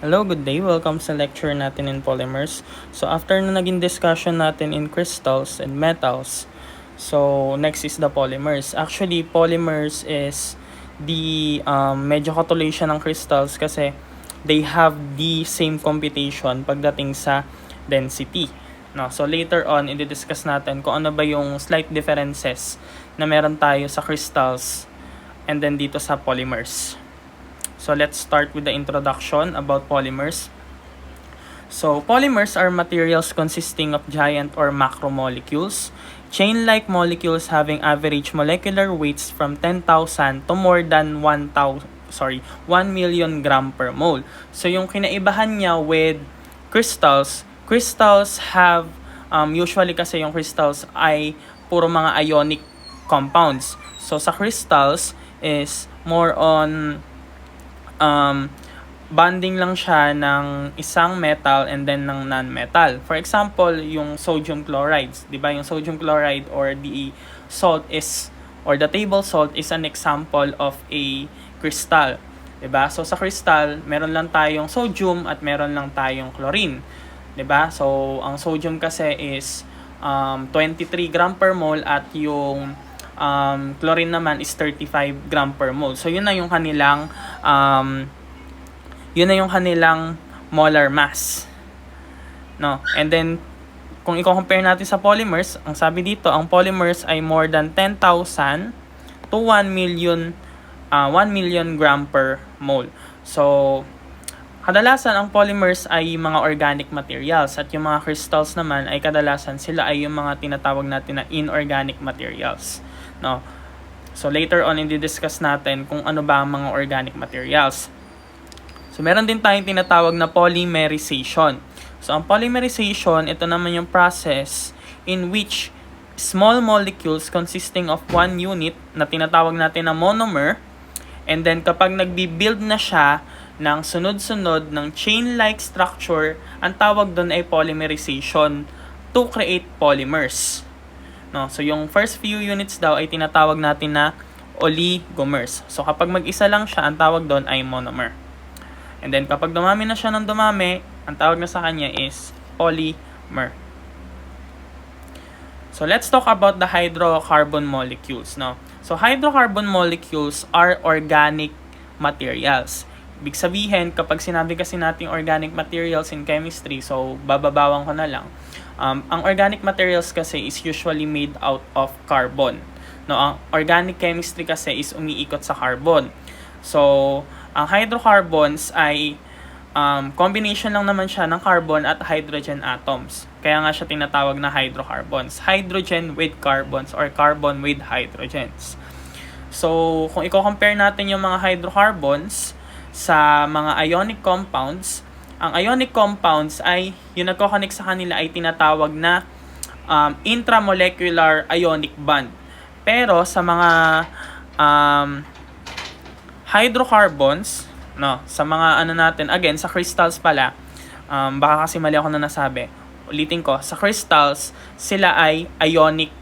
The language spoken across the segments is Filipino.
Hello, good day. Welcome sa lecture natin in polymers. So, after na naging discussion natin in crystals and metals, so next is the polymers. Actually, polymers is the medyo katuloy siya ng crystals kasi they have the same computation pagdating sa density. No, so later on, i-discuss natin kung ano ba yung slight differences na meron tayo sa crystals and then dito sa polymers. So let's start with the introduction about polymers. So polymers are materials consisting of giant or macromolecules, chain-like molecules having average molecular weights from 10,000 to more than 1 million gram per mole. So yung kinaibahan niya with crystals have usually kasi yung crystals ay puro mga ionic compounds. So sa crystals is more on bonding lang siya ng isang metal and then ng non-metal. For example, yung sodium chlorides, 'di ba? Yung sodium chloride or the salt is or the table salt is an example of a crystal, 'di ba? So sa crystal, meron lang tayong sodium at meron lang tayong chlorine, 'di ba? So ang sodium kasi is 23 gram per mole at yung chlorine naman is 35 gram per mole. So yun na yung kanilang molar mass. No? And then kung i-compare natin sa polymers, ang sabi dito, ang polymers ay more than 10,000 to 1 million gram per mole. So kadalasan ang polymers ay mga organic materials at yung mga crystals naman ay kadalasan sila ay yung mga tinatawag natin na inorganic materials. No. So later on i-discuss natin kung ano ba ang mga organic materials. So meron din tayong tinatawag na polymerization. So ang polymerization, ito naman yung process in which small molecules consisting of one unit na tinatawag natin na monomer, and then kapag nagbi-build na siya ng sunod-sunod ng chain-like structure, ang tawag doon ay polymerization to create polymers. No, so yung first few units daw ay tinatawag natin na oligomers. So kapag mag-isa lang siya, ang tawag doon ay monomer. And then kapag dumami na siya ng dumami, ang tawag na sa kanya is polymer. So let's talk about the hydrocarbon molecules, no. So hydrocarbon molecules are organic materials. Ibig sabihin, kapag sinabi kasi natin organic materials in chemistry, so bababawan ko na lang. Ang organic materials kasi is usually made out of carbon. No, ang organic chemistry kasi is umiikot sa carbon. So, ang hydrocarbons ay combination lang naman siya ng carbon at hydrogen atoms. Kaya nga siya tinatawag na hydrocarbons. Hydrogen with carbons or carbon with hydrogens. So, kung i-compare natin yung mga hydrocarbons sa mga ionic compounds, ang ionic compounds ay yung nagko-connect sa kanila ay tinatawag na intramolecular ionic bond. Pero sa mga hydrocarbons, no, sa mga again, sa crystals pala, baka kasi mali ako na nasabi. Ulitin ko, sa crystals, sila ay ionic,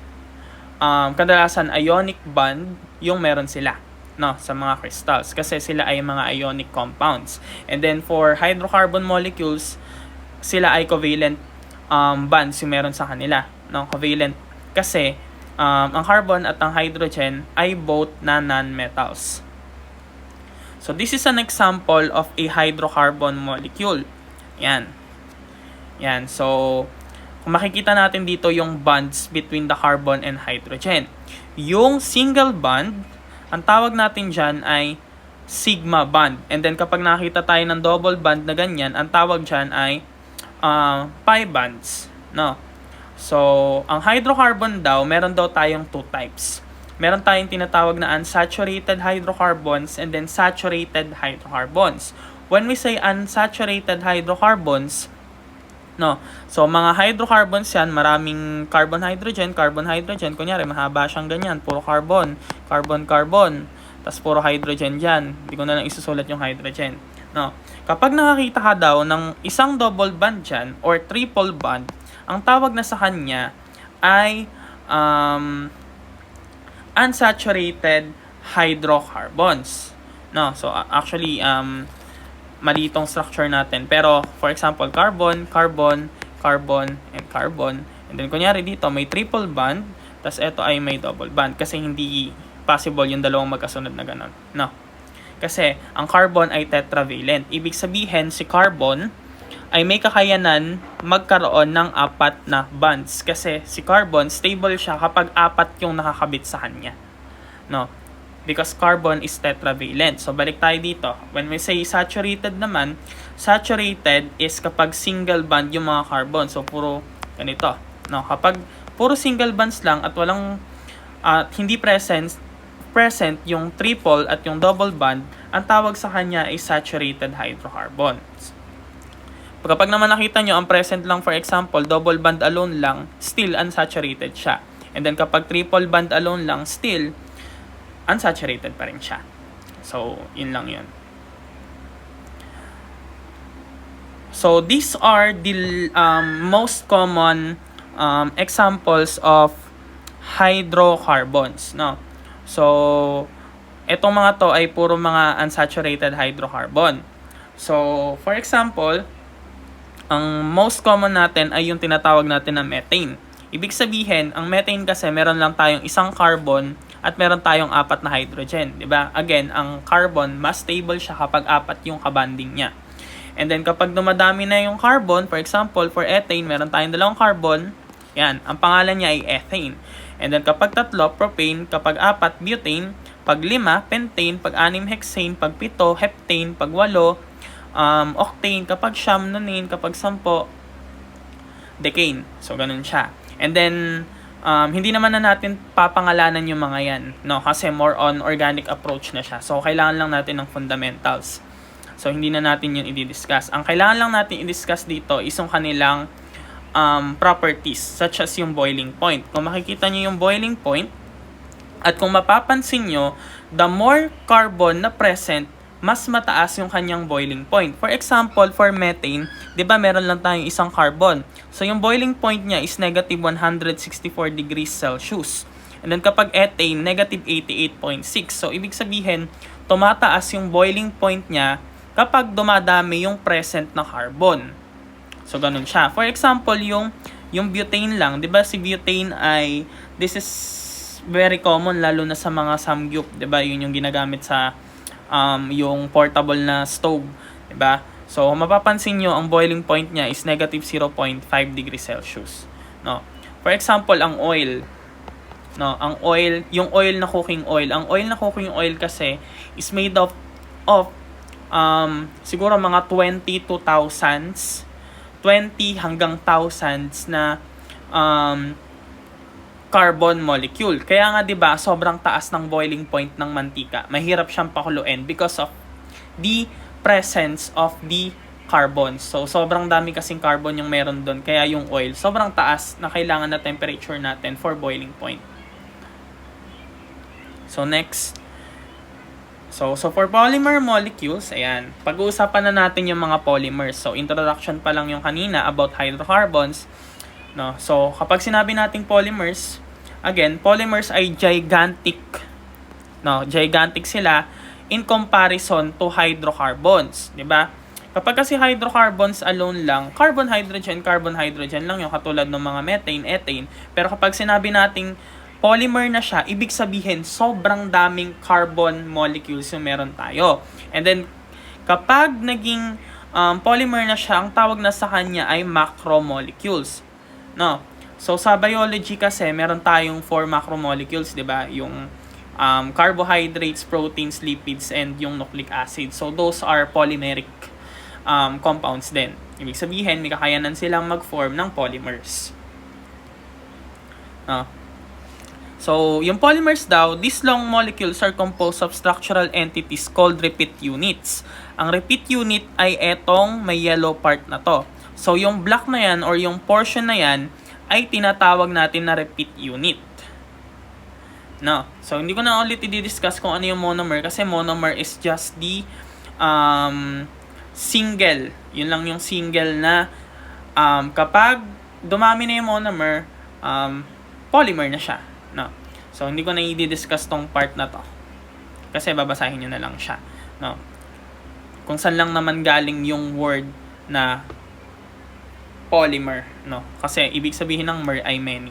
kadalasan ionic bond yung meron sila. No, sa mga crystals kasi sila ay mga ionic compounds. And then for hydrocarbon molecules, sila ay covalent bonds yung meron sa kanila, no? Covalent kasi ang carbon at ang hydrogen ay both na non-metals. So this is an example of a hydrocarbon molecule. Yan. So kung makikita natin dito yung bonds between the carbon and hydrogen. Yung single bond, ang tawag natin dyan ay sigma bond. And then kapag nakita tayo ng double bond na ganyan, ang tawag dyan ay pi bonds. No? So, ang hydrocarbon daw, meron daw tayong two types. Meron tayong tinatawag na unsaturated hydrocarbons and then saturated hydrocarbons. When we say unsaturated hydrocarbons, no. So, mga hydrocarbons yan, maraming carbon-hydrogen. Kunyari, mahaba siyang ganyan. Puro carbon. Tapos, puro hydrogen dyan. Hindi ko na lang isusulat yung hydrogen. No. Kapag nakakita ka daw ng isang double bond dyan or triple bond, ang tawag na sa kanya ay unsaturated hydrocarbons. No. So, actually, mali itong structure natin. Pero, for example, carbon, carbon, carbon, and carbon. And then, kunyari dito, may triple bond, tas ito ay may double bond. Kasi hindi possible yung dalawang magkasunod na ganun. No. Kasi, ang carbon ay tetravalent. Ibig sabihin, si carbon ay may kakayanan magkaroon ng 4 na bonds. Kasi si carbon, stable siya kapag 4 yung nakakabit sa kanya. No? Because carbon is tetravalent. So, balik tayo dito. When we say saturated naman, saturated is kapag single bond yung mga carbon. So, puro ganito. No? Kapag puro single bonds lang at walang hindi present yung triple at yung double bond, ang tawag sa kanya ay saturated hydrocarbons. Kapag naman nakita nyo, ang present lang, for example, double bond alone lang, still unsaturated siya. And then kapag triple bond alone lang, still unsaturated pa rin siya. So, yun lang yun. So, these are the most common examples of hydrocarbons. No? So, etong mga to ay puro mga unsaturated hydrocarbon. So, for example, ang most common natin ay yung tinatawag natin na methane. Ibig sabihin, ang methane kasi meron lang tayong isang carbon at meron tayong 4 na hydrogen. Diba? Again, ang carbon, mas stable siya kapag 4 yung kabanding niya. And then kapag dumadami na yung carbon, for example, for ethane, meron tayong 2 carbon. Yan, ang pangalan niya ay ethane. And then kapag 3, propane, kapag 4, butane, pag 5, pentane, pag 6, hexane, pag 7, heptane, pag 8, octane, kapag 9, nonane, kapag 10, decane. So, ganun siya. And then, hindi naman na natin papangalanan yung mga yan, no? Kasi more on organic approach na siya. So, kailangan lang natin ng fundamentals. So, hindi na natin yun i-discuss. Ang kailangan lang natin i-discuss dito is yung kanilang properties, such as yung boiling point. Kung makikita nyo yung boiling point, at kung mapapansin nyo, the more carbon na present, mas mataas yung kanyang boiling point. For example, for methane, di ba meron lang tayong isang carbon. So, yung boiling point niya is negative 164 degrees Celsius. And then, kapag ethane, negative 88.6. So, ibig sabihin, tumataas yung boiling point niya kapag dumadami yung present na carbon. So, ganun siya. For example, yung butane lang, di ba si butane ay, this is very common lalo na sa mga samgyup, di ba? Yun yung ginagamit sa yung portable na stove, diba? So, mapapansin nyo, ang boiling point niya is negative 0.5 degrees Celsius. No? For example, ang oil. No? Ang oil, yung oil na cooking oil. Ang oil na cooking oil kasi is made of siguro mga 20 to thousands, 20 hanggang thousands na carbon molecule. Kaya nga 'di ba, sobrang taas ng boiling point ng mantika. Mahirap siyang pakuluin because of the presence of the carbon. So sobrang dami kasing carbon yung meron doon, kaya yung oil sobrang taas na kailangan na temperature natin for boiling point. So next. So for polymer molecules, ayan, pag-uusapan na natin yung mga polymers. So introduction pa lang yung kanina about hydrocarbons. No? So, kapag sinabi nating polymers, again, polymers ay gigantic. No? Gigantic sila in comparison to hydrocarbons. Diba? Kapag kasi hydrocarbons alone lang, carbon, hydrogen lang yung katulad ng mga methane, ethane. Pero kapag sinabi nating polymer na siya, ibig sabihin, sobrang daming carbon molecules yung meron tayo. And then, kapag naging polymer na siya, ang tawag na sa kanya ay macromolecules. No. So sa biology kasi meron tayong 4 macromolecules, 'di ba? Yung carbohydrates, proteins, lipids, and yung nucleic acid. So those are polymeric compounds din. Ibig sabihin, may kakayanan silang mag-form ng polymers. No. So yung polymers daw, these long molecules are composed of structural entities called repeat units. Ang repeat unit ay etong may yellow part na to. So, yung black na yan or yung portion na yan ay tinatawag natin na repeat unit. No. So, hindi ko na ulit i-discuss kung ano yung monomer kasi monomer is just the single. Yun lang yung single na kapag dumami na yung monomer, polymer na siya. No. So, hindi ko na i-discuss tong part na to. Kasi babasahin nyo na lang siya. No. kung saan lang naman galing yung word na polymer, no? Kasi ibig sabihin ng mer ay many.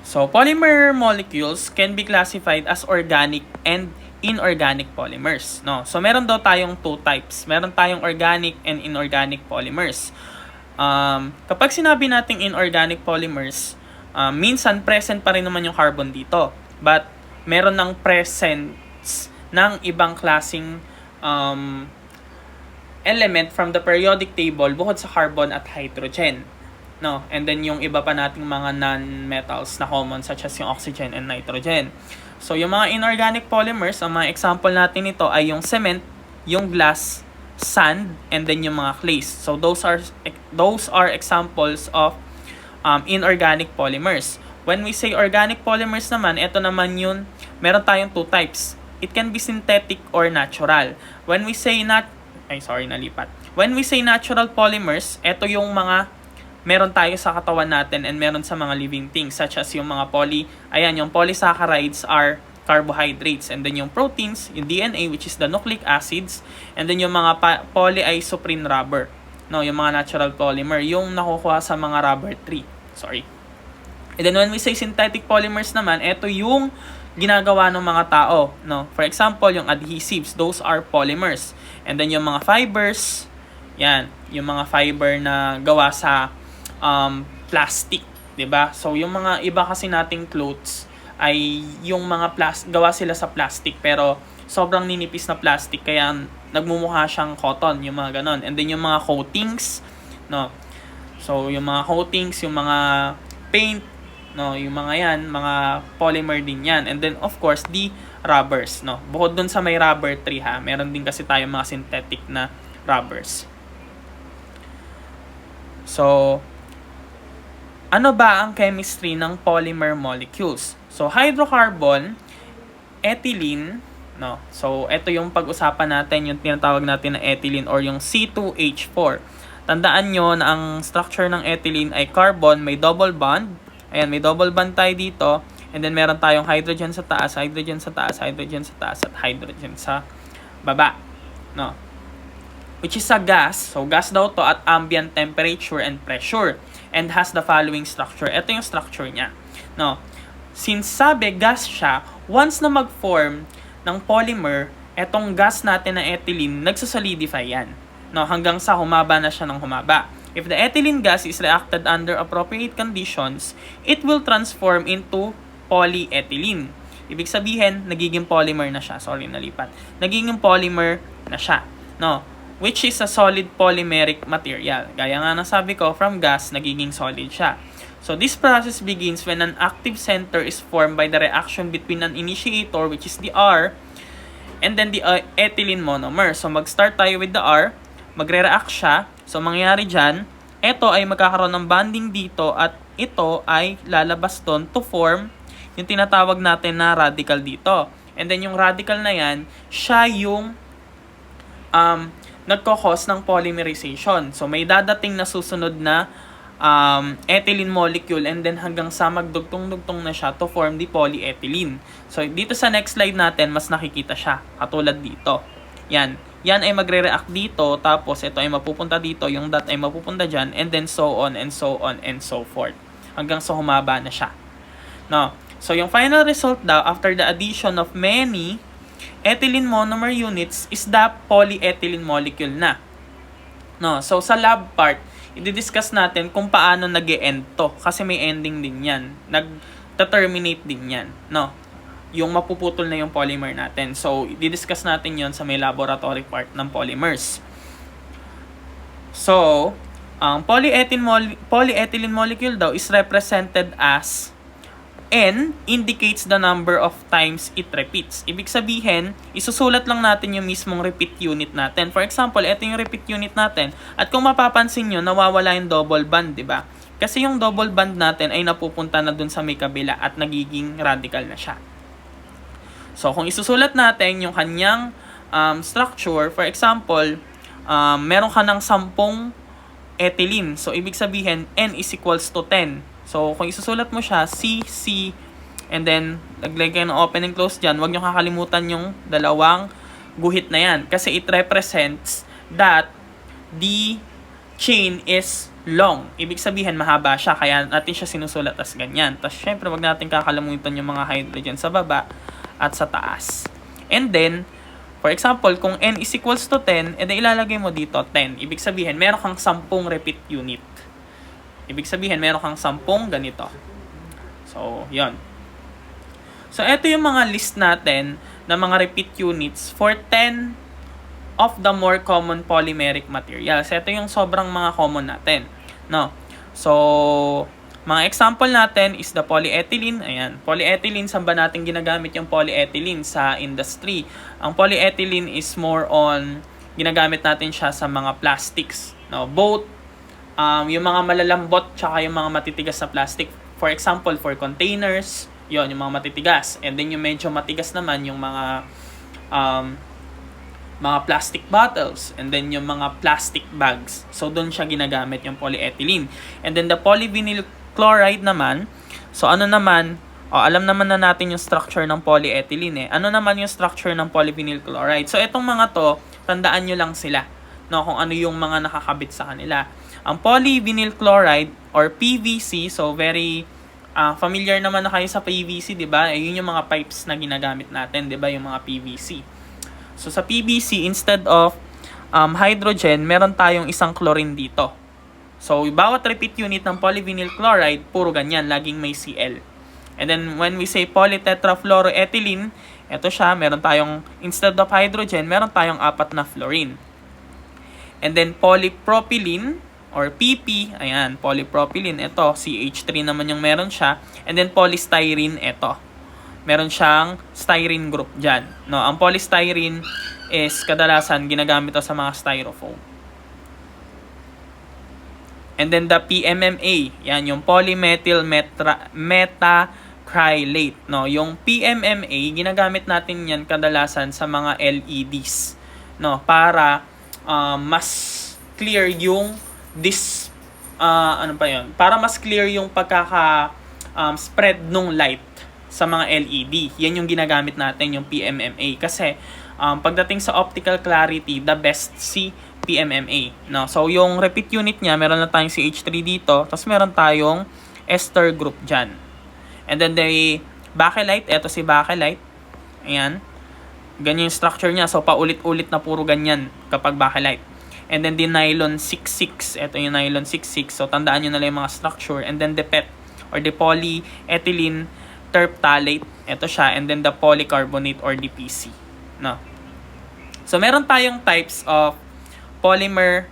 So, polymer molecules can be classified as organic and inorganic polymers, no? So, meron daw tayong two types. Meron tayong organic and inorganic polymers. Kapag sinabi nating inorganic polymers, minsan present pa rin naman yung carbon dito. But, meron ng presence ng ibang klaseng element from the periodic table bukod sa carbon at hydrogen. No, and then yung iba pa nating mga non-metals na common such as yung oxygen and nitrogen. So yung mga inorganic polymers, ang mga example natin nito ay yung cement, yung glass, sand, and then yung mga clays. So those are examples of inorganic polymers. When we say organic polymers naman, ito naman yun, meron tayong two types. It can be synthetic or natural. When we say When we say natural polymers, ito yung mga meron tayo sa katawan natin and meron sa mga living things such as yung mga yung polysaccharides are carbohydrates, and then yung proteins, yung DNA which is the nucleic acids, and then yung mga polyisoprene rubber, no, yung mga natural polymer yung nakukuha sa mga rubber tree. And then when we say synthetic polymers naman, ito yung ginagawa ng mga tao, no. For example, yung adhesives, those are polymers. And then yung mga fibers, yan, yung mga fiber na gawa sa plastic, 'di ba? So yung mga iba kasi nating clothes ay yung mga gawa sila sa plastic pero sobrang ninipis na plastic kaya nagmumukha siyang cotton, yung mga ganon. And then yung mga coatings, no. So yung mga coatings, yung mga paint, no, yung mga yan, mga polymer din yan. And then of course the rubbers, no. Bukod dun sa may rubber tree meron din kasi tayo mga synthetic na rubbers. So, ano ba ang chemistry ng polymer molecules? So, hydrocarbon, ethylene, no? So, ito yung pag-usapan natin, yung tinatawag natin na ethylene or yung C2H4. Tandaan nyo na ang structure ng ethylene ay carbon, may double bond. Ayan, may double bond tayo dito. And then, meron tayong hydrogen sa taas, hydrogen sa taas, hydrogen sa taas, at hydrogen sa baba, no? Which is a gas. So, gas daw to at ambient temperature and pressure. And has the following structure. Ito yung structure niya. No? Since sabi, gas siya, once na mag-form ng polymer, etong gas natin na ethylene, nagsasolidify yan. No? Hanggang sa humaba na siya ng humaba. If the ethylene gas is reacted under appropriate conditions, it will transform into polyethylene. Ibig sabihin, nagiging polymer na siya. Nagiging polymer na siya. No? Which is a solid polymeric material. Gaya nga nasabi ko, from gas, nagiging solid siya. So, this process begins when an active center is formed by the reaction between an initiator, which is the R, and then the ethylene monomer. So, mag-start tayo with the R, magre-react siya. So, mangyayari dyan, ito ay magkakaroon ng bonding dito at ito ay lalabas doon to form yung tinatawag natin na radical dito. And then, yung radical na yan, siya yung nagko-cause ng polymerization. So, may dadating na susunod na ethylene molecule and then hanggang sa magdugtong-dugtong na siya to form the polyethylene. So, dito sa next slide natin, mas nakikita siya. Katulad dito. Yan. Yan ay magre-react dito, tapos ito ay mapupunta dito, yung dot ay mapupunta dyan, and then so on and so on and so forth. Hanggang sa humaba na siya. No? So, yung final result daw, after the addition of many ethylene monomer units is the polyethylene molecule na. No, so sa lab part, i-discuss natin kung paano nag-e-end to kasi may ending din 'yan. Nag-terminate din 'yan, no. Yung mapuputol na yung polymer natin. So, i-discuss natin 'yon sa may laboratory part ng polymers. So, ang polyethylene molecule daw is represented as N indicates the number of times it repeats. Ibig sabihin, isusulat lang natin yung mismong repeat unit natin. For example, ito yung repeat unit natin. At kung mapapansin nyo, nawawala yung double bond, di ba? Kasi yung double bond natin ay napupunta na dun sa may kabila at nagiging radical na siya. So, kung isusulat natin yung kanyang structure, for example, meron ka ng 10 ethylene. So, ibig sabihin, N is equals to 10. So, kung isusulat mo siya, C, and then, naglagay ng open and close dyan, huwag nyo kakalimutan yung dalawang guhit na yan. Kasi it represents that the chain is long. Ibig sabihin, mahaba siya. Kaya natin siya sinusulat as ganyan. Tapos, syempre, wag natin kakalimutan yung mga hydrogen sa baba at sa taas. And then, for example, kung n is equals to 10, edi ilalagay mo dito 10. Ibig sabihin, meron kang 10 repeat unit. Ibig sabihin, meron kang 10 ganito. So, yon. So, ito yung mga list natin ng mga repeat units for 10 of the more common polymeric materials. Ito yung sobrang mga common natin. No? So, mga example natin is the polyethylene. Ayan, polyethylene, saan ba natin ginagamit yung polyethylene? Sa industry. Ang polyethylene is more on, ginagamit natin siya sa mga plastics. No? Both, yung mga malalambot tsaka yung mga matitigas na plastic. For example, for containers, yon yung mga matitigas. And then yung medyo matigas naman, yung mga plastic bottles, and then yung mga plastic bags. So, doon siya ginagamit yung polyethylene. And then the polyvinyl chloride naman, so ano naman, alam naman na natin yung structure ng polyethylene eh. Ano naman yung structure ng polyvinyl chloride? So, itong mga to, tandaan nyo lang sila, no, kung ano yung mga nakakabit sa kanila. Ang polyvinyl chloride, or PVC, so very familiar naman na kayo sa PVC, di ba? Yun yung mga pipes na ginagamit natin, di ba? Yung mga PVC. So, sa PVC, instead of hydrogen, meron tayong isang chlorine dito. So, bawat repeat unit ng polyvinyl chloride, puro ganyan, laging may Cl. And then, when we say polytetrafluoroethylene, ito siya, meron tayong, instead of hydrogen, meron tayong 4 na fluorine. And then, polypropylene, or PP, ayan, polypropylene, ito, CH3 naman yung meron siya. And then, polystyrene, ito. Meron siyang styrene group dyan. No, ang polystyrene is kadalasan ginagamit ito sa mga styrofoam. And then the PMMA, yan yung polymethyl methacrylate. No, yung PMMA, ginagamit natin yan kadalasan sa mga LEDs. No, para mas clear yung para mas clear yung spread nung light sa mga LED. Yan yung ginagamit natin, yung PMMA. Kasi, pagdating sa optical clarity, the best si PMMA. No? So, yung repeat unit niya, meron na tayong CH3 dito, tapos meron tayong ester group dyan. And then, the bakelite, eto si bakelite. Ayan. Ganyan yung structure niya. So, paulit-ulit na puro ganyan kapag bakelite. And then, the nylon 66. Ito yung nylon 66. So, tandaan nyo na lang yung mga structure. And then, the PET, or the polyethylene terephthalate. Ito siya. And then, the polycarbonate, or the PC. No? So, meron tayong types of polymer.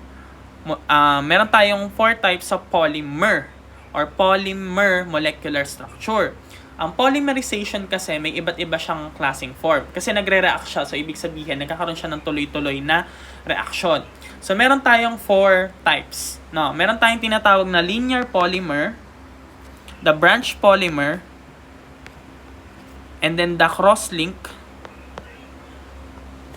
Meron tayong 4 types of polymer, or polymer molecular structure. Ang polymerization kasi, may iba't iba siyang klaseng form. Kasi nagre-react siya. So, ibig sabihin, nagkakaroon siya ng tuloy-tuloy na reaction. So, meron tayong 4 types. No, meron tayong tinatawag na linear polymer, the branch polymer, and then the cross-link,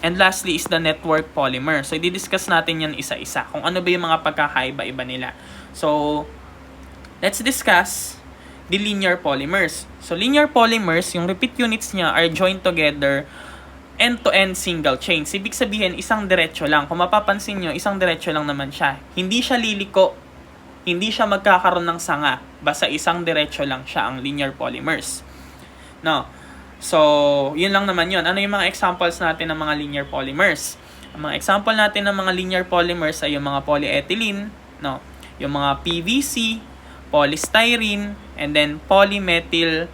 and lastly is the network polymer. So, i-discuss natin yan isa-isa. Kung ano ba yung mga pagkakaiba-iba nila. So, let's discuss the linear polymers. So, linear polymers, yung repeat units niya are joined together end-to-end single chains. Ibig sabihin, isang diretso lang. Kung mapapansin nyo, isang diretso lang naman siya. Hindi siya liliko. Hindi siya magkakaroon ng sanga. Basta isang diretso lang siya ang linear polymers. No. So, yun lang naman yun. Ano yung mga examples natin ng mga linear polymers? Ang mga example natin ng mga linear polymers ay yung mga polyethylene, no? Yung mga PVC, polystyrene, and then polymethyl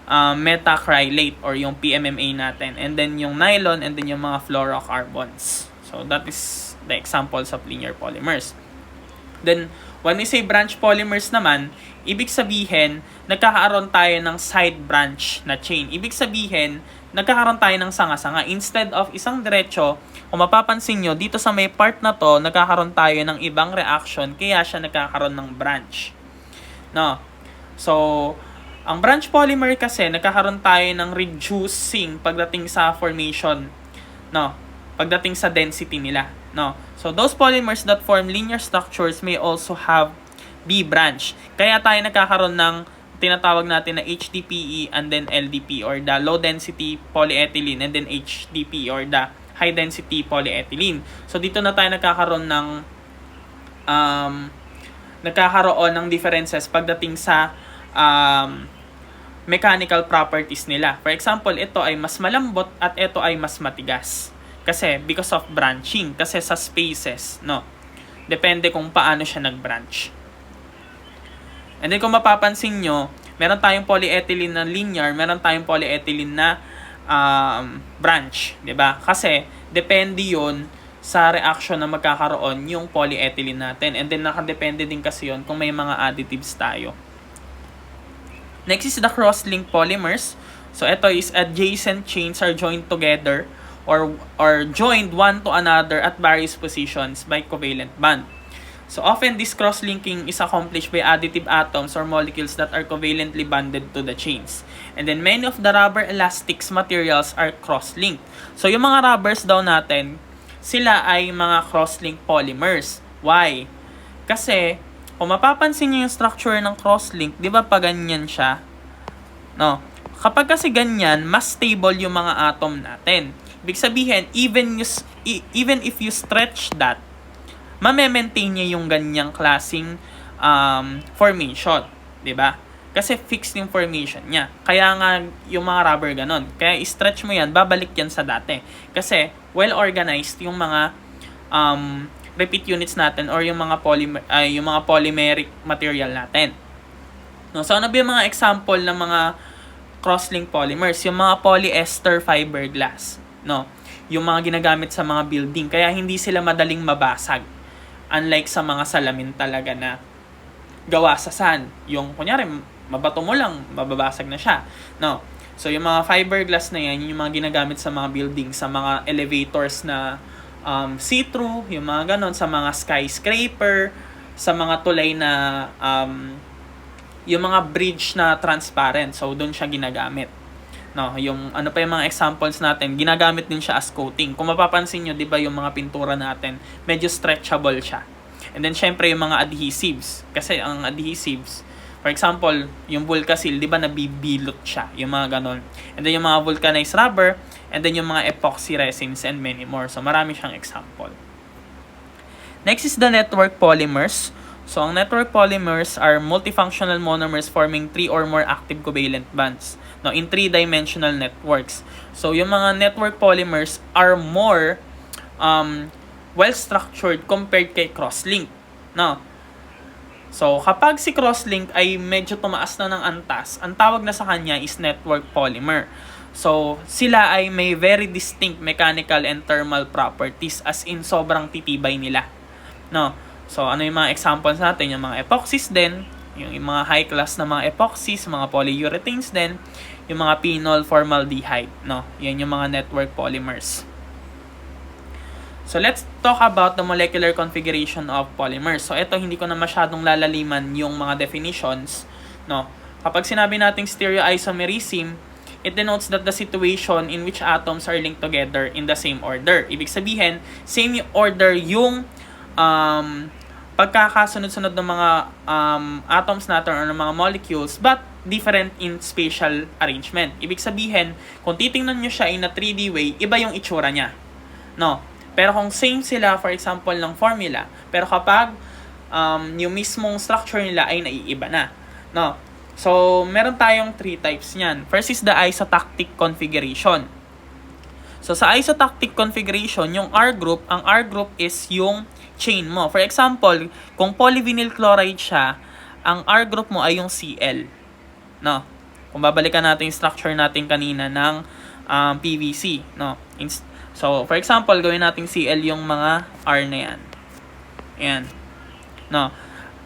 methacrylate, or yung PMMA natin. And then yung nylon, and then yung mga fluorocarbons. So, that is the examples of linear polymers. Then, when we say branch polymers naman, ibig sabihin, nagkakaroon tayo ng side branch na chain. Ibig sabihin, nagkakaroon tayo ng sanga-sanga. Instead of isang diretso, kung mapapansin nyo, dito sa may part na to, nagkakaroon tayo ng ibang reaction, kaya siya nagkakaroon ng branch. No? So, ang branch polymer kasi, nagkakaroon tayo ng reducing pagdating sa formation. No? Pagdating sa density nila. No? So, those polymers that form linear structures may also have B branch. Kaya tayo nagkakaroon ng tinatawag natin na HDPE and then LDP, or the low density polyethylene, and then HDPE, or the high density polyethylene. So dito na tayo nagkakaroon ng differences pagdating sa mechanical properties nila. For example, ito ay mas malambot at ito ay mas matigas. Kasi because of branching, kasi sa spaces, no. Depende kung paano siya nag-branch. And then kung mapapansin nyo, meron tayong polyethylene na linear, meron tayong polyethylene na branch, 'di ba? Kasi depende 'yon sa reaction na magkakaroon yung polyethylene natin. And then nakadepende din kasi 'yon kung may mga additives tayo. Next is the cross-linked polymers. So ito is adjacent chains are joined together or joined one to another at various positions by covalent bond. So often this cross-linking is accomplished by additive atoms or molecules that are covalently bonded to the chains. And then many of the rubber elastics materials are cross-linked. So yung mga rubbers daw natin, sila ay mga cross-linked polymers. Why? Kasi kung mapapansin niyo yung structure ng cross-link, di ba pa ganyan siya? No. Kapag kasi ganyan, mas stable yung mga atom natin. Ibig sabihin, even if you stretch that, ma-maintain niya yung ganyang klaseng formation, 'di ba? Kasi fixed yung formation niya. Kaya nga yung mga rubber ganon. Kaya i-stretch mo yan, babalik yan sa dati. Kasi well organized yung mga repeat units natin or yung mga polymeric material natin. No, so ano ba yung mga example ng mga cross-link polymers? Yung mga polyester fiberglass, no? Yung mga ginagamit sa mga building, kaya hindi sila madaling mabasag. Unlike sa mga salamin talaga na gawa sa sand. Yung kunyari, mabato mo lang, mababasag na siya. No. So yung mga fiberglass na yan, yung mga ginagamit sa mga building, sa mga elevators na see-through, yung mga ganon, sa mga skyscraper, sa mga tulay na yung mga bridge na transparent. So doon siya ginagamit. No, yung ano pa yung mga examples natin, ginagamit din siya as coating. Kung mapapansin niyo, 'di ba, yung mga pintura natin, medyo stretchable siya. And then syempre yung mga adhesives, kasi ang adhesives, for example, yung Vulcasil, 'di ba, nabibilot siya, yung mga ganon. And then yung mga vulcanized rubber, and then yung mga epoxy resins and many more. So marami siyang example. Next is the network polymers. So ang network polymers are multifunctional monomers forming 3 or more active covalent bonds, no, in 3-dimensional networks. So yung mga network polymers are more well-structured compared kay crosslink, no. So kapag si crosslink ay medyo tumaas na ng antas, ang tawag na sa kanya is network polymer. So sila ay may very distinct mechanical and thermal properties, as in sobrang titibay nila, no. So ano yung mga examples natin? Yung mga epoxies din, yung mga high class na mga epoxies, mga polyurethanes din, yung mga phenol formaldehyde, no. Yan yung mga network polymers. So let's talk about the molecular configuration of polymers. So ito, hindi ko na masyadong lalaliman yung mga definitions, no. Kapag sinabi nating stereoisomerism, it denotes that the situation in which atoms are linked together in the same order. Ibig sabihin, same order yung pagkakasunod-sunod ng mga atoms natin or ng mga molecules, but different in spatial arrangement. Ibig sabihin, kung titingnan nyo siya in a 3D way, iba yung itsura niya, no. Pero kung same sila, for example, ng formula, pero kapag yung mismong structure nila ay naiiba na, no. So meron tayong 3 types niyan. First is the isotactic configuration. So sa isotactic configuration, yung R group, ang R group is yung chain mo. For example, kung polyvinyl chloride siya, ang R group mo ay yung Cl, no. Kung babalikan natin yung structure natin kanina ng PVC, no. So for example, gawin natin Cl yung mga R na yan. Ayan, no.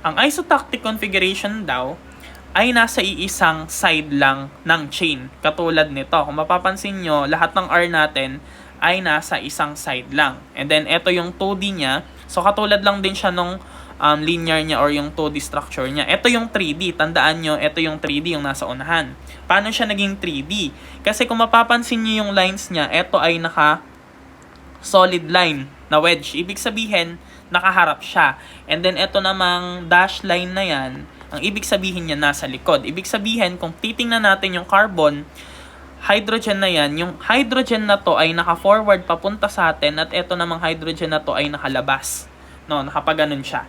Ang isotactic configuration daw ay nasa iisang side lang ng chain, katulad nito. Kung mapapansin nyo, lahat ng R natin ay nasa isang side lang. And then ito yung 2D niya. So katulad lang din siya nung linear niya or yung 2D structure niya. Ito yung 3D. Tandaan nyo, ito yung 3D, yung nasa unahan. Paano siya naging 3D? Kasi kung mapapansin nyo yung lines niya, ito ay solid line na wedge. Ibig sabihin, nakaharap siya. And then ito namang dash line na yan, ang ibig sabihin niya nasa likod. Ibig sabihin, kung titingnan natin yung carbon, hydrogen na yan, yung hydrogen na to ay naka-forward papunta sa atin at ito namang hydrogen na to ay nakalabas. No, nakapaganon siya.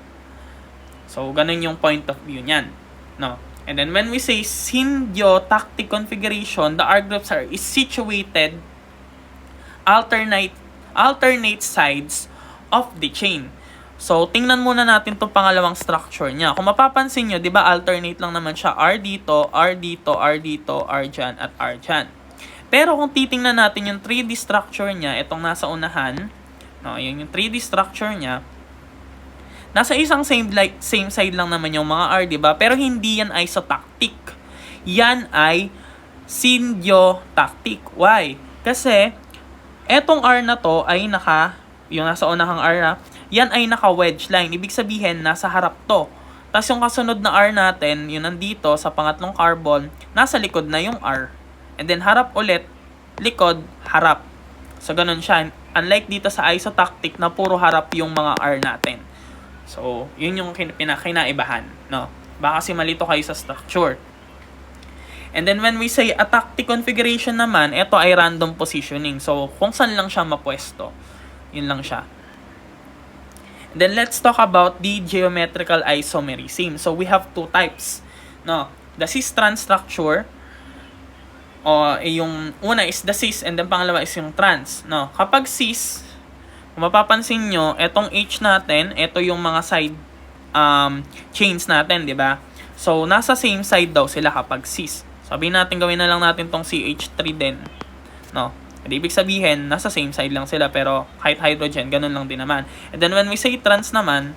So, ganun yung point of view niyan. No. And then when we say syntactic configuration, the R groups is situated alternate sides of the chain. So, tingnan muna natin itong pangalawang structure niya. Kung mapapansin nyo, di ba alternate lang naman siya. R dito, R dito, R dito, R dyan, at R dyan. Pero kung titingnan natin yung 3D structure niya, itong nasa unahan, no, yun yung 3D structure niya, nasa isang same side lang naman yung mga R, di ba? Pero hindi yan isotactic. Yan ay syntactic. Why? Kasi, etong R na to ay yung nasa unahang R na, yan ay naka-wedge line. Ibig sabihin, nasa harap to. Tapos yung kasunod na R natin, yun nandito sa pangatlong carbon, nasa likod na yung R. And then harap ulit, likod, harap. So ganun siya. Unlike dito sa isotactic na puro harap yung mga R natin. So, yun yung kinaibahan. No? Baka kasi malito kayo sa structure. And then when we say atactic configuration naman, ito ay random positioning. So, kung saan lang siya mapwesto. Yun lang siya. And then let's talk about the geometrical isomerism. So, we have two types. No? The cis-trans structure, yung una is the cis and then pangalawa is yung trans. No? Kapag cis, kung mapapansin nyo, etong H natin, ito yung mga side chains natin, di ba? So, nasa same side daw sila kapag cis. Sabihin natin, gawin na lang natin tong CH3 din. No? Ibig sabihin, nasa same side lang sila, pero kahit hydrogen, ganun lang din naman. And then when we say trans naman,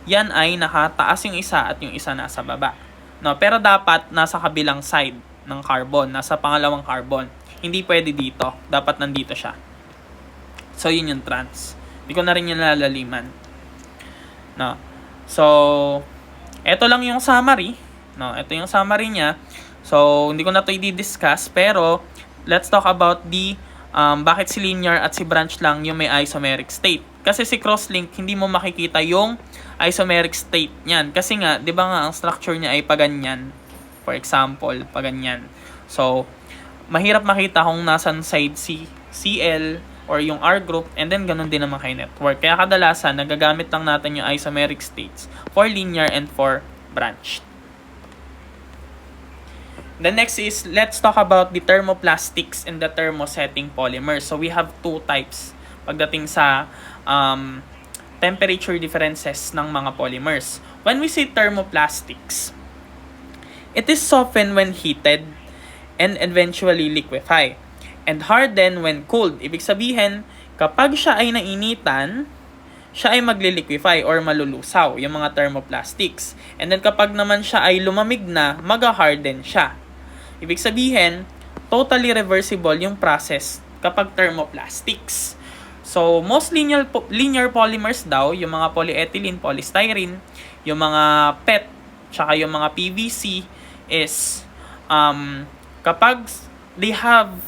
yan ay nakataas yung isa at yung isa nasa baba. No? Pero dapat nasa kabilang side ng carbon, nasa pangalawang carbon. Hindi pwede dito. Dapat nandito siya. So, yun yung trans. Hindi ko na rin yung lalaliman. No? So, eto lang yung summary. No? Ito yung summary niya. So, hindi ko na ito i-discuss, pero let's talk about the bakit si linear at si branch lang yung may isomeric state. Kasi si crosslink, hindi mo makikita yung isomeric state niyan. Kasi nga, di ba nga, ang structure niya ay paganyan. For example, paganyan. So, mahirap makita kung nasan side si CL or yung R group, and then ganun din naman kay network. Kaya kadalasan, nagagamit lang natin yung isomeric states for linear and for branch. The next is, let's talk about the thermoplastics and the thermosetting polymers. So, we have two types pagdating sa temperature differences ng mga polymers. When we say thermoplastics, it is softened when heated and eventually liquefy, and harden when cooled. Ibig sabihin, kapag siya ay nainitan, siya ay magliliquefy or malulusaw, yung mga thermoplastics. And then kapag naman siya ay lumamig na, mag-harden siya. Ibig sabihin, totally reversible yung process kapag thermoplastics. So, most linear polymers daw, yung mga polyethylene, polystyrene, yung mga PET, tsaka yung mga PVC is kapag they have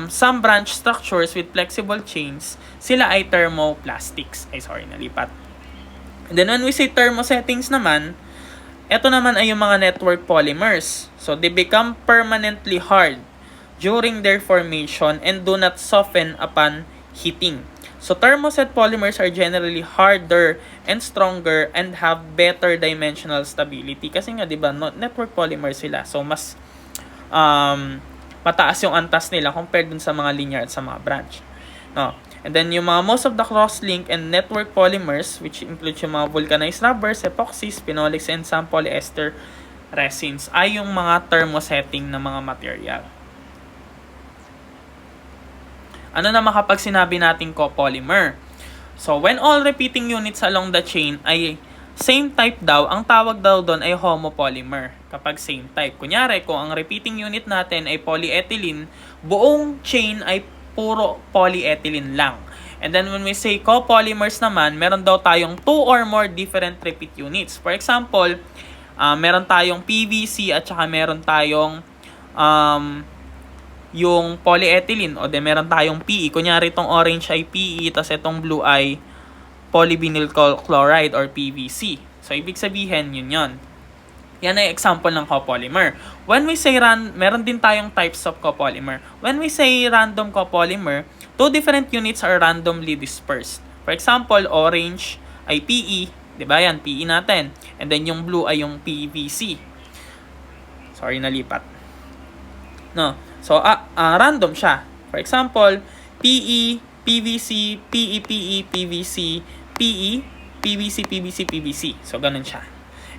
some branch structures with flexible chains, sila ay thermoplastics. Nalipat. And then when we say thermosettings naman, ito naman ay yung mga network polymers. So, they become permanently hard during their formation and do not soften upon heating. So, thermoset polymers are generally harder and stronger and have better dimensional stability. Kasi nga, di ba, network polymers sila. So, mas mataas yung antas nila compared dun sa mga linear at sa mga branch. No? And then, yung mga most of the cross-link and network polymers, which include yung mga vulcanized rubbers, epoxies, phenolics, and some polyester resins, ay yung mga thermosetting na mga material. Ano naman kapag sinabi natin copolymer? So, when all repeating units along the chain ay same type daw, ang tawag daw doon ay homopolymer. Kapag same type. Kunyari, kung ang repeating unit natin ay polyethylene, buong chain ay puro polyethylene lang. And then when we say copolymers naman, meron daw tayong 2 or more different repeat units. For example, meron tayong PVC at saka meron tayong yung polyethylene o de meron tayong PE. Kunyari itong orange ay PE, tas itong blue ay polyvinyl chloride or PVC. So, ibig sabihin, yun. Yan ay example ng copolymer. When we say meron din tayong types of copolymer. When we say random copolymer, two different units are randomly dispersed. For example, orange ay PE, 'di ba? Yan PE natin. And then yung blue ay yung PVC. Sorry, nalipat. No. So random siya. For example, PE, PVC, PE, PE, PVC, PE, PVC, PVC, PVC. So ganun siya.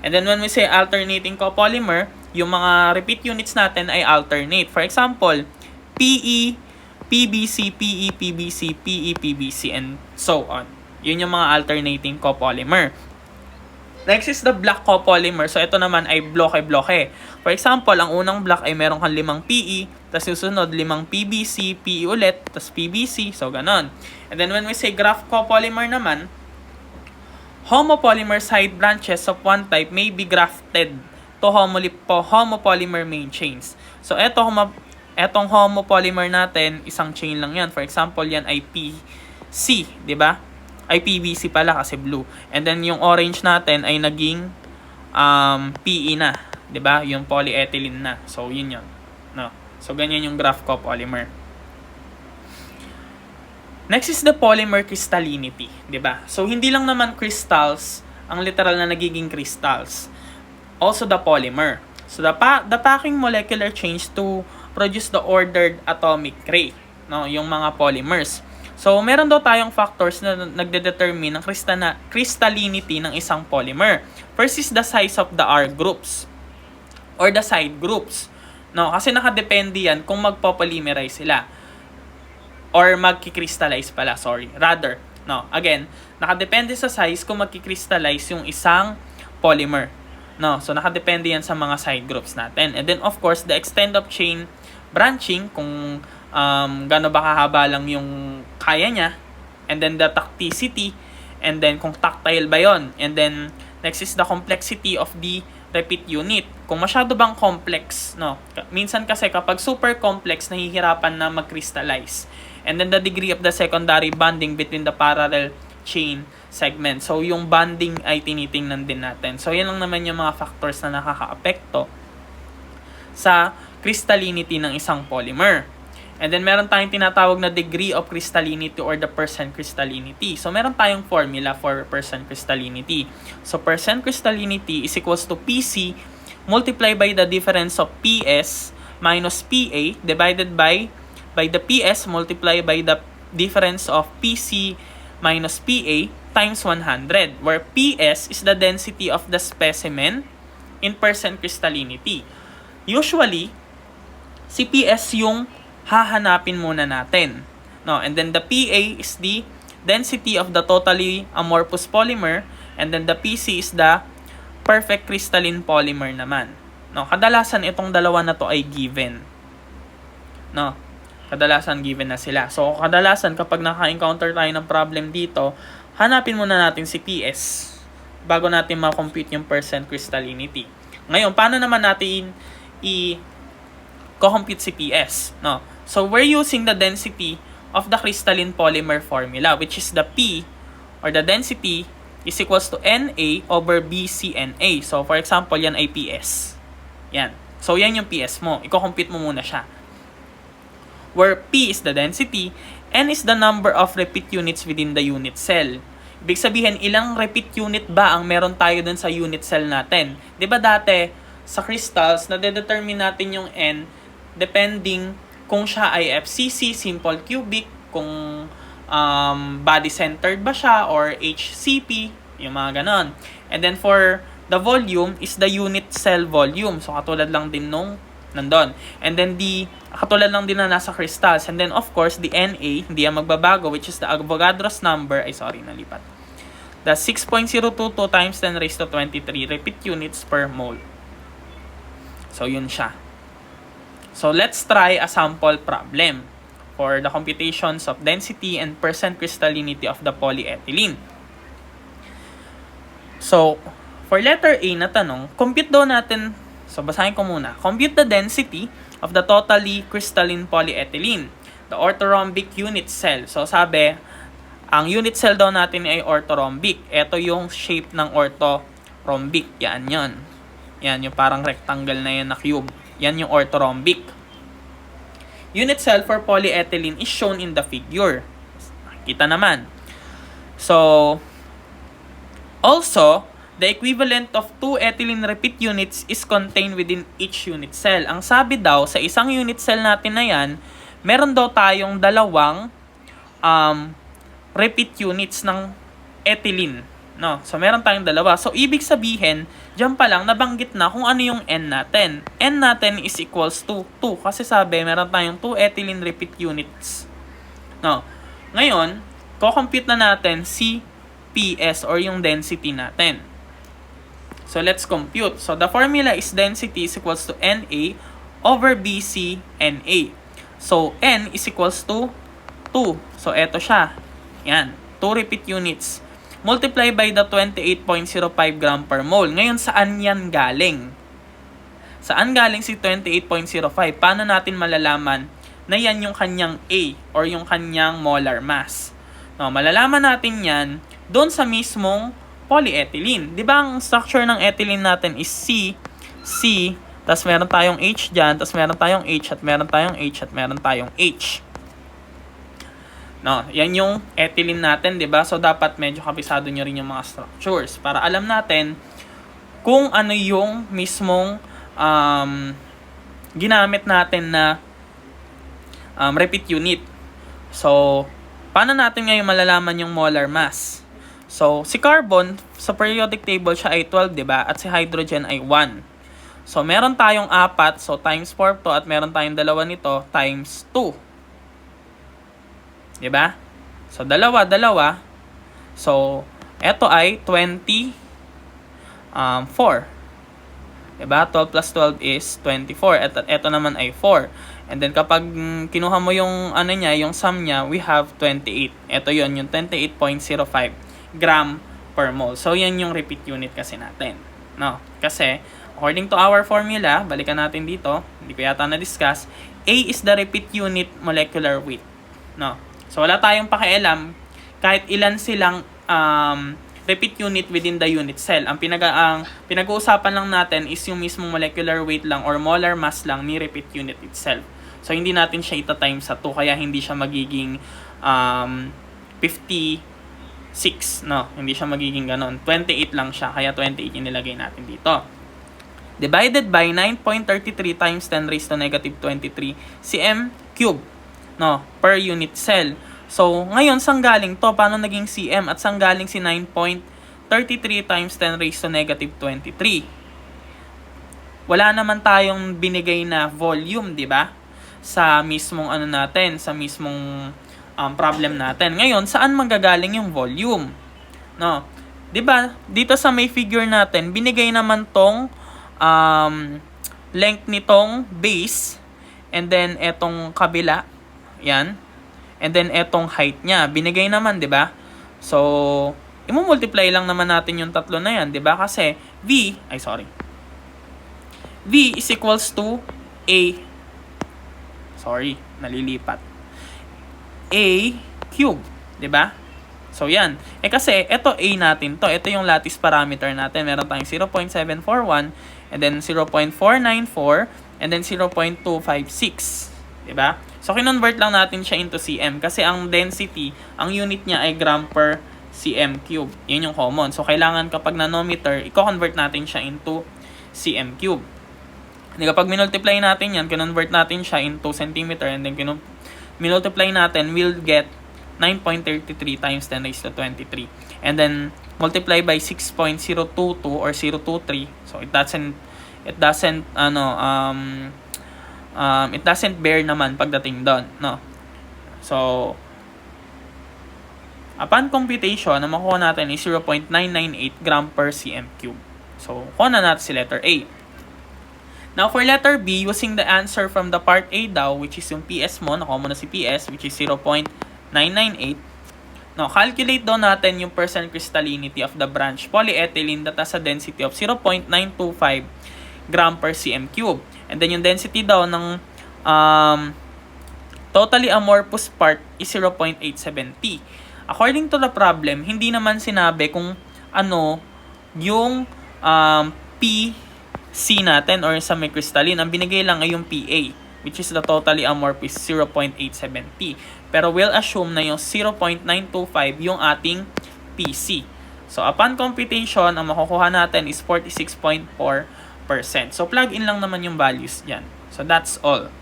And then when we say alternating copolymer, yung mga repeat units natin ay alternate. For example, PE, PBC, PE, PBC, PE, PBC, and so on. Yun yung mga alternating copolymer. Next is the block copolymer. So ito naman ay bloke-bloke. For example, ang unang block ay meron kang 5 PE, tapos susunod 5 PBC, PE ulit, tapos PBC, so ganon. And then when we say graph copolymer naman, homopolymer side branches of one type may be grafted to homopolymer main chains. So, etong homopolymer natin, isang chain lang yan. For example, yan ay PC, di ba? Ay PVC pala kasi blue. And then, yung orange natin ay naging PE na, di ba? Yung polyethylene na. So, yun yun. No? So, ganyan yung graph copolymer. Next is the polymer crystallinity, 'di ba? So hindi lang naman crystals ang literal na nagiging crystals. Also the polymer. So the packing molecular change to produce the ordered atomic ray, no, yung mga polymers. So meron daw tayong factors na nagde-determine ng crystallinity ng isang polymer. First is the size of the R groups or the side groups. No, kasi nakadepende yan kung magpo-polymerize sila. Or magki-crystallize pala, sorry. Rather, no. Again, nakadepende sa size kung magki-crystallize yung isang polymer. No, so nakadepende yan sa mga side groups natin. And then, of course, the extent of chain branching, kung gaano ba kahaba lang yung kaya niya. And then, the tacticity. And then, kung tactile ba yon. And then, next is the complexity of the repeat unit. Kung masyado bang complex, no. Minsan kasi kapag super complex, nahihirapan na mag-crystallize. And then the degree of the secondary bonding between the parallel chain segment. So, yung bonding ay tinitingnan din natin. So, yan lang naman yung mga factors na nakaka-apekto sa crystallinity ng isang polymer. And then, meron tayong tinatawag na degree of crystallinity or the percent crystallinity. So, meron tayong formula for percent crystallinity. So, percent crystallinity is equals to PC multiplied by the difference of PS minus PA divided by the PS multiplied by the difference of PC minus PA times 100, where PS is the density of the specimen in percent crystallinity. Usually, si PS yung hahanapin muna natin. No, and then the PA is the density of the totally amorphous polymer, and then the PC is the perfect crystalline polymer naman. No, kadalasan itong dalawa na to ay given. No, kadalasan given na sila. So, kadalasan kapag naka-encounter tayo ng problem dito, hanapin muna natin si PS bago natin ma-compute yung percent crystallinity. Ngayon, paano naman natin i-compute si PS? No? So, we're using the density of the crystalline polymer formula, which is the P, or the density, is equals to Na over BCNA. So, for example, yan ay PS. Yan. So, yan yung PS mo. I-compute mo muna siya. Where P is the density, N is the number of repeat units within the unit cell. Ibig sabihin, ilang repeat unit ba ang meron tayo dun sa unit cell natin? Di ba dati, sa crystals, nade-determine natin yung N depending kung siya ay FCC, simple cubic, kung body-centered ba siya, or HCP, yung mga ganon. And then for the volume is the unit cell volume. So, katulad lang din nung nandun. And then katulad lang din na nasa crystals. And then of course, the Na, hindi yan magbabago, which is the Avogadro's number, nalipat. The 6.022 times 10 raised to 23 repeat units per mole. So, yun siya. So, let's try a sample problem for the computations of density and percent crystallinity of the polyethylene. So, for letter A na tanong, compute daw natin. So, basahin ko muna. Compute the density of the totally crystalline polyethylene, the orthorhombic unit cell. So, sabi, ang unit cell daw natin ay orthorhombic. Ito yung shape ng orthorhombic. Yan yon. Yan, yung parang rectangle na yan na cube. Yan yung orthorhombic. Unit cell for polyethylene is shown in the figure. Kita naman. So, also, the equivalent of 2 ethylene repeat units is contained within each unit cell. Ang sabi daw, sa isang unit cell natin na yan, meron daw tayong dalawang repeat units ng ethylene. No? So, meron tayong dalawa. So, ibig sabihin, dyan pa lang, nabanggit na kung ano yung N natin. N natin is equals to 2. Kasi sabi, meron tayong 2 ethylene repeat units. No? Ngayon, ko-compute na natin si PS or yung density natin. So, let's compute. So, the formula is density is equals to NA over BC NA. So, N is equals to 2. So, eto siya. Yan. 2 repeat units. Multiply by the 28.05 gram per mole. Ngayon, saan yan galing? Saan galing si 28.05? Paano natin malalaman na yan yung kanyang A or yung kanyang molar mass? No, malalaman natin yan doon sa mismong polyethylene. Di ba ang structure ng ethylene natin is C, tas meron tayong H dyan, tas meron tayong H, at meron tayong H, at meron tayong H. No, yan yung ethylene natin, di ba? So, dapat medyo kabisado nyo rin yung mga structures para alam natin kung ano yung mismong ginamit natin na repeat unit. So, paano natin ngayon malalaman yung molar mass? So, si carbon, sa periodic table siya ay 12, di ba? At si hydrogen ay 1. So, meron tayong 4, so times 4 to, at meron tayong dalawa nito, times 2. Diba? So, dalawa. So, eto ay 24. Diba? 12 plus 12 is 24. Eto naman ay 4. And then, kapag kinuha mo yung, yung sum niya, we have 28. Eto yon yung 28.05 gram per mole. So, yan yung repeat unit kasi natin. No? Kasi, according to our formula, balikan natin dito, hindi ko yata na-discuss, A is the repeat unit molecular weight. No? So, wala tayong pakialam kahit ilan silang repeat unit within the unit cell. Ang pinag-uusapan lang natin is yung mismong molecular weight lang or molar mass lang ni repeat unit itself. So, hindi natin siya ita-time sa 2 kaya hindi siya magiging 56. No, hindi siya magiging ganon. 28 lang siya kaya 28 yung nilagay natin dito. Divided by 9.33 times 10 raised to negative 23 cm cube. No, per unit cell. So, ngayon, saan galing to? Paano naging cm? At saan galing si 9.33 times 10 raised to negative 23? Wala naman tayong binigay na volume, di ba? Sa mismong natin, sa mismong problem natin. Ngayon, saan manggagaling yung volume? No, di ba? Dito sa may figure natin, binigay naman tong length nitong base and then etong kabila. Yan. And then, etong height niya. Binigay naman, di ba? So, i-multiply lang naman natin yung tatlo na yan, di ba? Kasi, V is equals to A. Sorry, nalilipat. A cube, di ba? So, yan. Kasi, ito A natin to. Ito yung lattice parameter natin. Meron tayong 0.741, and then 0.494, and then 0.256. Di ba? So, kinonvert lang natin siya into cm kasi ang density, ang unit niya ay gram per cm cube. Yun yung common. So, kailangan kapag nanometer, i-convert natin siya into cm cube. And kapag minultiply natin yan, kinonvert natin siya into centimeter and then minultiply natin, we'll get 9.33 times 10 raised to 23. And then, multiply by 6.022 or 023. So, it doesn't bear naman pagdating doon, no? So, upon computation, na makuha natin is 0.998 gram per cm cube. So, kuha na natin si letter A. Now, for letter B, using the answer from the part A daw, which is yung PS mo, nakuha mo na si PS, which is 0.998. Now, calculate daw natin yung percent crystallinity of the branch polyethylene that has a density of 0.925 gram per cm cube. And then yung density daw ng totally amorphous part is 0.870. According to the problem, hindi naman sinabi kung ano yung P C natin or sa may crystalline, ang binigay lang ay yung PA, which is the totally amorphous 0.87T. Pero we'll assume na yung 0.925 yung ating PC. So upon computation, ang makukuha natin is 46.4%. So plug in lang naman yung values dyan. So that's all.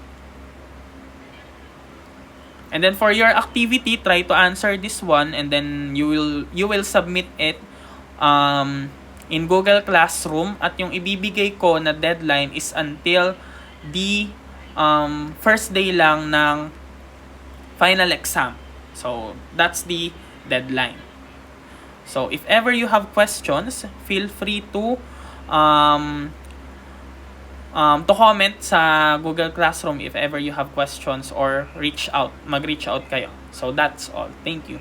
And then for your activity, try to answer this one, and then you will submit it in Google Classroom, at yung ibibigay ko na deadline is until the first day lang ng final exam. So that's the deadline. So if ever you have questions, feel free to comment sa Google Classroom if ever you have questions, or mag-reach out kayo. So that's all. Thank you.